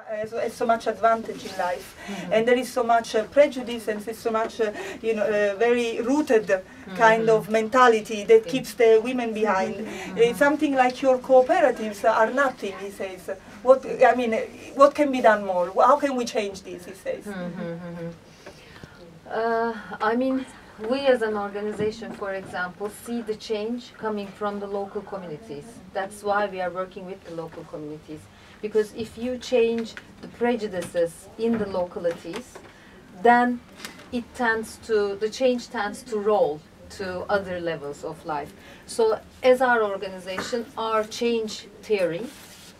Has so much advantage in life, and there is so much prejudice, and there's so much, very rooted kind of mentality that keeps the women behind. Something like your cooperatives are nothing, he says. What can be done more? How can we change this, he says? We as an organization, for example, see the change coming from the local communities. That's why we are working with the local communities. Because if you change the prejudices in the localities, then the change tends to roll to other levels of life. So as our organization, our change theory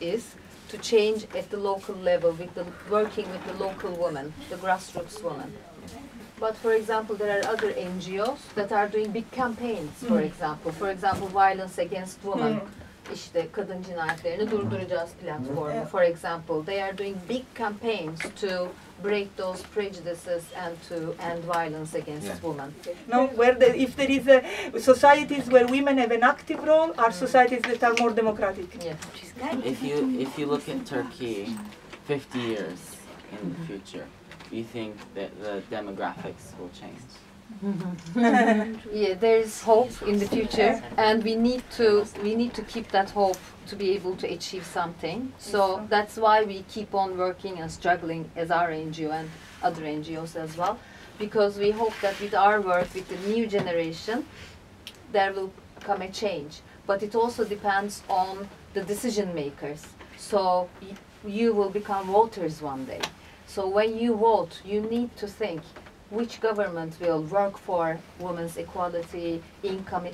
is to change at the local level, working with the local woman, the grassroots woman. But for example, there are other NGOs that are doing big campaigns, for example, violence against women. İşte kadın cinayetlerini durduracağız platformu. For example, they are doing big campaigns to break those prejudices and to end violence against women. No, if there is societies where women have an active role, are societies that are more democratic. Yes. If you look at Turkey 50 years in the future, do you think that the demographics will change? Yeah, there is hope in the future, and we need to keep that hope to be able to achieve something. So that's why we keep on working and struggling as our NGO and other NGOs as well, because we hope that with our work, with the new generation, there will come a change. But it also depends on the decision makers. So you will become voters one day. So when you vote, you need to think which government will work for women's equality, income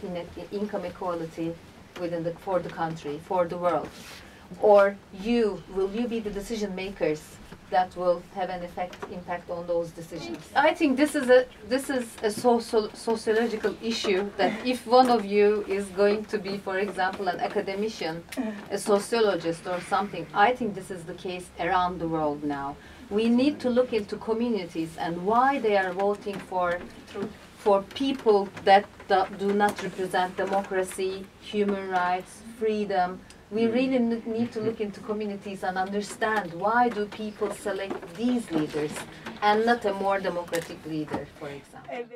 equality for the country, for the world, or will you be the decision makers that will have an impact on those decisions? I think this is a sociological issue, that if one of you is going to be, for example, an academician, a sociologist or something, I think this is the case around the world now. We need to look into communities and why they are voting for people that do not represent democracy, human rights, freedom. We really need to look into communities and understand why do people select these leaders and not a more democratic leader, for example.